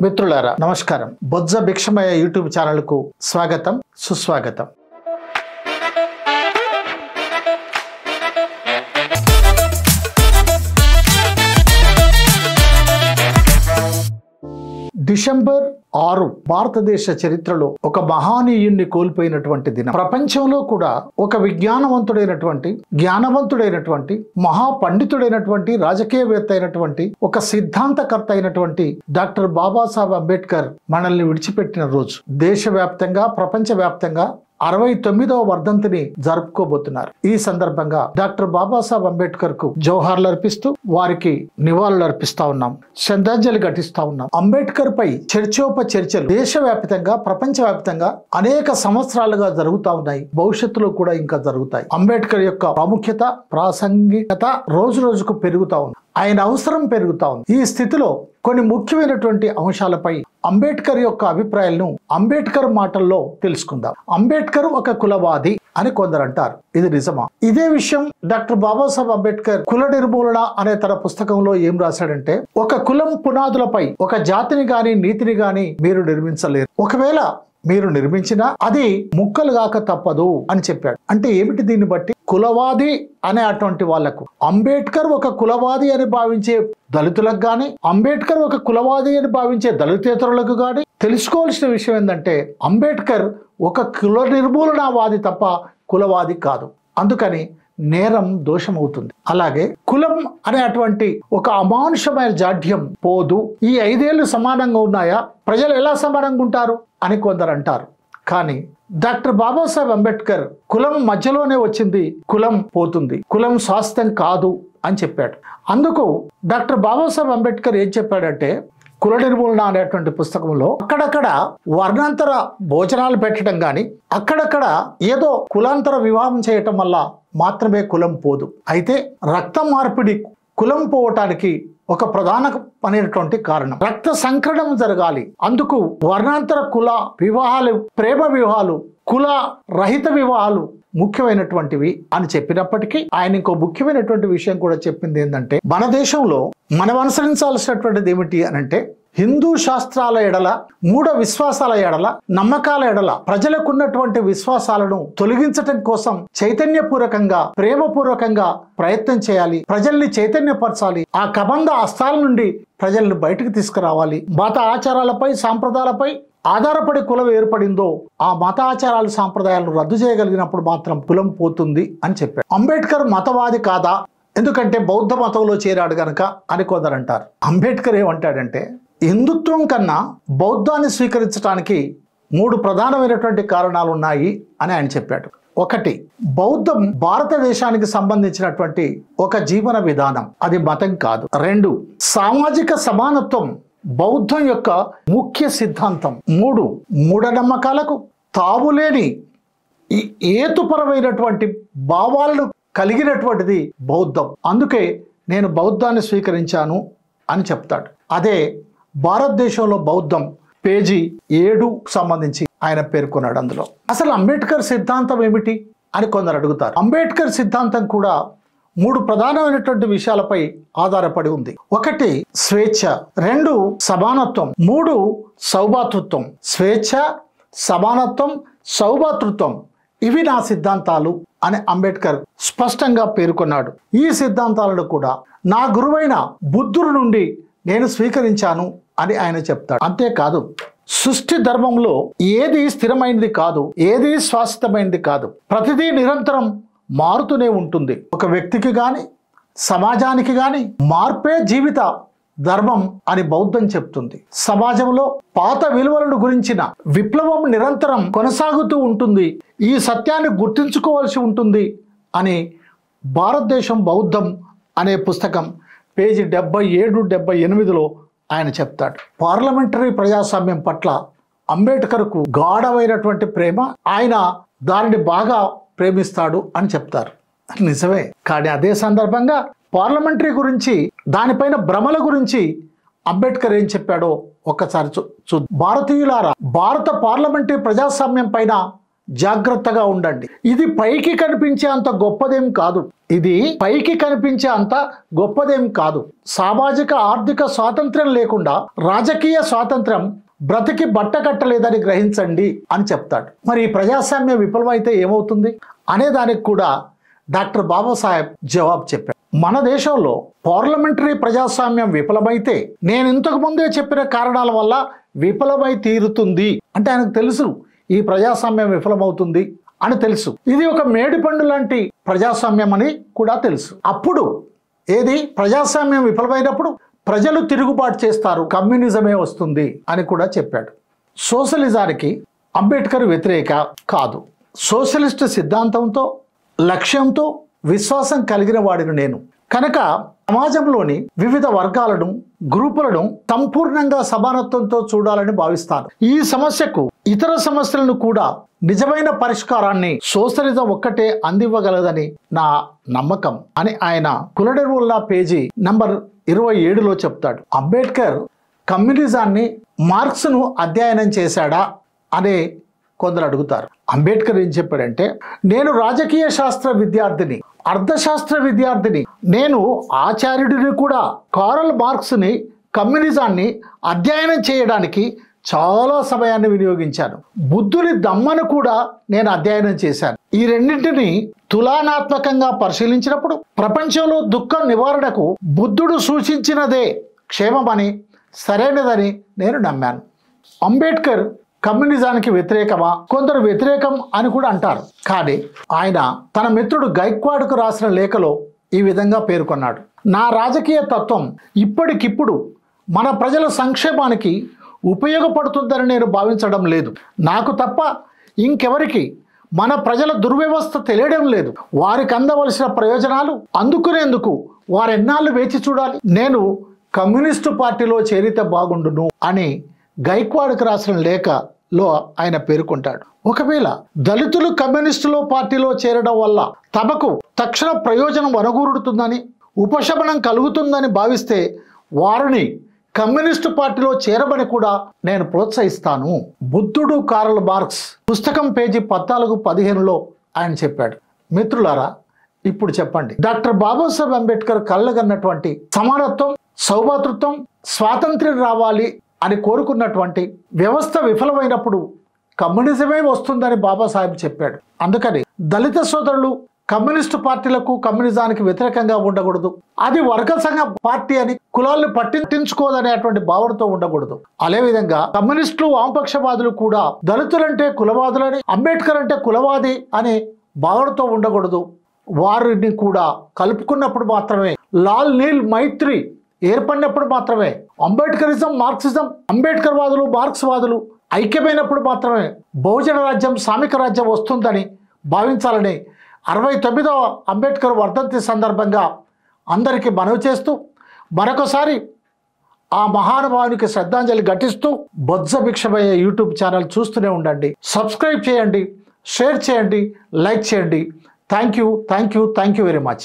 మిత్రులారా నమస్కారం. బొజ్జ భిక్షమయ్య యూట్యూబ్ ఛానల్కు స్వాగతం, సుస్వాగతం. డిసెంబర్ 6 భారతదేశ చరిత్రలో ఒక మహానీయుణ్ణి కోల్పోయినటువంటి దినం. ప్రపంచంలో కూడా ఒక జ్ఞానవంతుడైనటువంటి మహాపండితుడైనటువంటి రాజకీయవేత్త అయినటువంటి ఒక సిద్ధాంతకర్త అయినటువంటి డాక్టర్ బాబాసాహెబ్ అంబేద్కర్ మనల్ని విడిచిపెట్టిన రోజు. దేశవ్యాప్తంగా ప్రపంచవ్యాప్తంగా 69వ వర్ధంతిని జరుపుకోబోతున్నారు. ఈ సందర్భంగా డాక్టర్ బాబాసాహెబ్ అంబేద్కర్ కు జోహార్లు అర్పిస్తూ వారికి నివాళులు అర్పిస్తా ఉన్నాం, శ్రద్ధాంజలి ఘటిస్తా ఉన్నాం. అంబేద్కర్ పై చర్చోపచర్చలు దేశవ్యాప్తంగా ప్రపంచవ్యాప్తంగా అనేక సంవత్సరాలుగా జరుగుతా ఉన్నాయి, భవిష్యత్తులో కూడా ఇంకా జరుగుతాయి. అంబేద్కర్ యొక్క ప్రాముఖ్యత, ప్రాసంగికత రోజు రోజుకు పెరుగుతా ఉంది, ఆయన అవసరం పెరుగుతా ఉంది. ఈ స్థితిలో కొన్ని ముఖ్యమైనటువంటి అంశాలపై అంబేద్కర్ యొక్క అభిప్రాయాలను అంబేద్కర్ మాటల్లో తెలుసుకుందాం. అంబేద్కర్ ఒక కులవాది అని కొందరు అంటారు. ఇది నిజమా? ఇదే విషయం డాక్టర్ బాబాసాహెబ్ అంబేద్కర్ కుల నిర్మూలన అనే తన పుస్తకంలో ఏం రాశాడంటే, ఒక కులం పునాదులపై ఒక జాతిని గాని నీతిని గాని మీరు నిర్మించలేరు, ఒకవేళ మీరు నిర్మించినా అది ముక్కలు కాక తప్పదు అని చెప్పాడు. అంటే ఏమిటి? దీన్ని బట్టి కులవాది అనే అటువంటి వాళ్లకు, అంబేద్కర్ ఒక కులవాది అని భావించే దళితులకు గాని, అంబేద్కర్ ఒక కులవాది అని భావించే దళితేతరులకు గాని తెలుసుకోవాల్సిన విషయం ఏంటంటే, అంబేద్కర్ ఒక కుల నిర్మూలనవాది తప్ప కులవాది కాదు. అందుకని నేరం దోషమవుతుంది. అలాగే కులం అనే అటువంటి ఒక అమానుషమైన జాడ్యం పోదు. ఈ 5 ఏళ్ళు సమానంగా ఉన్నాయా, ప్రజలు ఎలా సమానంగా ఉంటారు అని కొందరు అంటారు. కానీ డాక్టర్ బాబాసాహెబ్ అంబేద్కర్ కులం మధ్యలోనే వచ్చింది, కులం పోతుంది, కులం శాశ్వతం కాదు అని చెప్పాడు. అందుకు డాక్టర్ బాబాసాహెబ్ అంబేద్కర్ ఏం చెప్పాడంటే, కుల నిర్మూలన అనేటువంటి పుస్తకంలో అక్కడక్కడ వర్ణాంతర భోజనాలు పెట్టడం కానీ, అక్కడక్కడ ఏదో కులాంతర వివాహం చేయటం వల్ల మాత్రమే కులం పోదు. అయితే రక్త మార్పిడి కులం పోవటానికి ఒక ప్రధానమైనటువంటి కారణం. రక్త సంకరణం జరగాలి. అందుకు వర్ణాంతర కుల వివాహాలు, ప్రేమ వివాహాలు, కుల రహిత వివాహాలు ముఖ్యమైనటువంటివి అని చెప్పినప్పటికీ ఆయన ఇంకో ముఖ్యమైనటువంటి విషయం కూడా చెప్పింది ఏంటంటే, మన దేశంలో మనం అనుసరించాల్సినటువంటిది ఏమిటి అని అంటే, హిందూ శాస్త్రాల ఎడల, మూఢ విశ్వాసాల ఎడల, నమ్మకాల ఎడల ప్రజలకున్నటువంటి విశ్వాసాలను తొలగించటం కోసం చైతన్యపూర్వకంగా, ప్రేమపూర్వకంగా ప్రయత్నం చేయాలి. ప్రజల్ని చైతన్యపరచాలి. ఆ కబంధ అస్తాల నుండి ప్రజల్ని బయటకు తీసుకురావాలి. మత ఆచారాలపై, సాంప్రదాయాలపై ఆధారపడి కులం ఏర్పడిందో ఆ మత ఆచారాలు, సాంప్రదాయాలను రద్దు చేయగలిగినప్పుడు మాత్రం కులం పోతుంది అని చెప్పాడు. అంబేద్కర్ మతవాది కాదా, ఎందుకంటే బౌద్ధ మతంలో చేరాడు గనక అని కొందరు అంటారు. అంబేద్కర్ ఏమంటాడంటే, హిందుత్వం కన్నా బౌద్ధాన్ని స్వీకరించడానికి 3 ప్రధానమైనటువంటి కారణాలు ఉన్నాయి అని ఆయన చెప్పాడు. 1, బౌద్ధం భారతదేశానికి సంబంధించినటువంటి ఒక జీవన విధానం, అది మతం కాదు. 2, సామాజిక సమానత్వం బౌద్ధం యొక్క ముఖ్య సిద్ధాంతం. 3, మూఢనమ్మకాలకు తావులేని ఏతుపరమైనటువంటి భావాలను కలిగినటువంటిది బౌద్ధం. అందుకే నేను బౌద్ధాన్ని స్వీకరించాను అని చెప్తాడు. అదే భారతదేశంలో బౌద్ధం పేజీ 7 సంబంధించి ఆయన పేర్కొన్నాడు. అందులో అసలు అంబేద్కర్ సిద్ధాంతం ఏమిటి అని కొందరు అడుగుతారు. అంబేద్కర్ సిద్ధాంతం కూడా 3 ప్రధానమైనటువంటి విషయాలపై ఆధారపడి ఉంది. 1, స్వేచ్ఛ. 2, సమానత్వం. 3, సౌభాతృత్వం. స్వేచ్ఛ, సమానత్వం, సౌభాతృత్వం, ఇవి నా సిద్ధాంతాలు అని అంబేద్కర్ స్పష్టంగా పేర్కొన్నాడు. ఈ సిద్ధాంతాలను కూడా నా గురువైన బుద్ధుడి నుండి నేను స్వీకరించాను అని ఆయన చెప్తాడు. అంతేకాదు, సృష్టి ధర్మంలో ఏది స్థిరమైనది కాదు, ఏది శాశ్వతమైనది కాదు, ప్రతిదీ నిరంతరం మారుతూనే ఉంటుంది. ఒక వ్యక్తికి గాని, సమాజానికి గాని మార్పే జీవిత ధర్మం అని బౌద్ధం చెప్తుంది. సమాజంలో పాత విలువలను గురించిన విప్లవం నిరంతరం కొనసాగుతూ ఉంటుంది, ఈ సత్యాన్ని గుర్తుంచుకోవాల్సి ఉంటుంది అని భారతదేశం బౌద్ధం అనే పుస్తకం పేజీ 77-78లో ఆయన చెప్తాడు. పార్లమెంటరీ ప్రజాస్వామ్యం పట్ల అంబేద్కర్కు గాఢమైనటువంటి ప్రేమ, ఆయన దానిని బాగా ప్రేమిస్తాడు అని చెప్తారు. నిజమే. కానీ అదే సందర్భంగా పార్లమెంటరీ గురించి, దానిపైన భ్రమల గురించి అంబేద్కర్ ఏం చెప్పాడో ఒక్కసారి భారతీయులారా, భారత పార్లమెంటరీ ప్రజాస్వామ్యం పైన జాగ్రత్తగా ఉండండి. ఇది పైకి కనిపించే అంత గొప్పదేం కాదు. సామాజిక ఆర్థిక స్వాతంత్ర్యం లేకుండా రాజకీయ స్వాతంత్ర్యం బ్రతికి బట్ట కట్టలేదని గ్రహించండి అని చెప్తాడు. మరి ఈ ప్రజాస్వామ్యం విఫలమైతే ఏమవుతుంది అనే దానికి కూడా డాక్టర్ బాబాసాహెబ్ జవాబు చెప్పాడు. మన దేశంలో పార్లమెంటరీ ప్రజాస్వామ్యం విఫలమైతే నేను ఇంతకు ముందే చెప్పిన కారణాల వల్ల విఫలమై తీరుతుంది అంటే ఆయనకు తెలుసు ఈ ప్రజాస్వామ్యం విఫలమవుతుంది అని తెలుసు. ఇది ఒక మేడిపండు లాంటి ప్రజాస్వామ్యం అని కూడా తెలుసు. అప్పుడు ఏది ప్రజాస్వామ్యం విఫలమైనప్పుడు ప్రజలు తిరుగుబాటు చేస్తారు, కమ్యూనిజమే వస్తుంది అని కూడా చెప్పాడు. సోషలిజానికి అంబేద్కర్ వ్యతిరేక కాదు. సోషలిస్ట్ సిద్ధాంతంతో లక్ష్యంతో విశ్వాసం కలిగిన వాడిని నేను కనుక సమాజంలోని వివిధ వర్గాలను గ్రూపులను సంపూర్ణంగా సమానత్వంతో చూడాలని భావిస్తాను. ఈ సమస్యకు ఇతర సమస్యలను కూడా నిజమైన పరిష్కారాన్ని సోషలిజం ఒక్కటే అందివ్వగలదని నా నమ్మకం అని ఆయన కులడెరువుల్లా పేజీ నంబర్ 27లో చెప్తాడు. అంబేద్కర్ కమ్యూనిజాన్ని మార్క్స్ను అధ్యయనం చేశాడా అనే కొందరు అడుగుతారు. అంబేద్కర్ ఏం చెప్పాడంటే, నేను రాజకీయ శాస్త్ర విద్యార్థిని, అర్థశాస్త్ర విద్యార్థిని, నేను ఆచార్యుడిని కూడా. కారల్ మార్క్స్ని కమ్యూనిజాన్ని అధ్యయనం చేయడానికి చాలా సమయాన్ని వినియోగించాను. బుద్ధుని దమ్మను కూడా నేను అధ్యయనం చేశాను. ఈ రెండింటిని తులనాత్మకంగా పరిశీలించినప్పుడు ప్రపంచంలో దుఃఖం నివారణకు బుద్ధుడు సూచించినదే క్షేమమని సరైనదని నేను నమ్మాను. అంబేద్కర్ కమ్యూనిజానికి వ్యతిరేకమా? కొందరు వ్యతిరేకం అని కూడా అంటారు. కానీ ఆయన తన మిత్రుడు గైక్వాడ్కు రాసిన లేఖలో ఈ విధంగా పేర్కొన్నాడు. నా రాజకీయ తత్వం ఇప్పటికిప్పుడు మన ప్రజల సంక్షేమానికి ఉపయోగపడుతుందని నేను భావించడం లేదు. నాకు తప్ప ఇంకెవరికి మన ప్రజల దుర్వ్యవస్థ తెలియడం లేదు. వారికి అందవలసిన ప్రయోజనాలు అందుకునేందుకు వారెన్నాళ్ళు వేచి చూడాలి. నేను కమ్యూనిస్టు పార్టీలో చేరితే బాగుండును అని గైక్వాడ్కు రాసిన లేఖలో ఆయన పేర్కొంటాడు. ఒకవేళ దళితులు కమ్యూనిస్టులో పార్టీలో చేరడం వల్ల తమకు తక్షణ ప్రయోజనం వనగూరుతుందని ఉపశమనం కలుగుతుందని భావిస్తే వారిని కమ్యూనిస్టు పార్టీలో చేరమని కూడా నేను ప్రోత్సహిస్తాను. బుద్ధుడు కార్ల్ మార్క్స్ పుస్తకం పేజీ 14-15లో ఆయన చెప్పాడు. మిత్రులారా, ఇప్పుడు చెప్పండి, డాక్టర్ బాబాసాహెబ్ అంబేద్కర్ కళ్ళగన్నటువంటి సమానత్వం, సౌభాతృత్వం, స్వాతంత్ర్యం రావాలి అని కోరుకున్నటువంటి వ్యవస్థ విఫలమైనప్పుడు కమ్యూనిజమే వస్తుందని బాబాసాహెబ్ చెప్పాడు. అందుకని దళిత సోదరులు కమ్యూనిస్టు పార్టీలకు కమ్యూనిజానికి వ్యతిరేకంగా ఉండకూడదు. అది వర్గ సంఘ పార్టీ అని కులాలను పట్టించుకోదనేటువంటి భావనతో ఉండకూడదు. అదేవిధంగా కమ్యూనిస్టులు వామపక్షవాదులు కూడా దళితులంటే కులవాదులని, అంబేద్కర్ అంటే కులవాది అనే భావనతో ఉండకూడదు. వారిని కూడా కలుపుకున్నప్పుడు మాత్రమే, లాల్ నీల్ మైత్రి ఏర్పడినప్పుడు మాత్రమే, అంబేద్కరిజం మార్క్సిజం, అంబేద్కర్ వాదులు మార్క్స్ వాదులు ఐక్యమైనప్పుడు మాత్రమే బహుజన రాజ్యం, సామిక రాజ్యం వస్తుందని భావించాలని 69వ అంబేద్కర్ వర్ధంతి సందర్భంగా అందరికీ మనవి చేస్తూ మరొకసారి ఆ మహానుభావునికి శ్రద్ధాంజలి ఘటిస్తూ బొజ్జ భిక్షమయ్యే యూట్యూబ్ ఛానల్ చూస్తూనే ఉండండి. సబ్స్క్రైబ్ చేయండి, షేర్ చేయండి, లైక్ చేయండి. Thank you very much.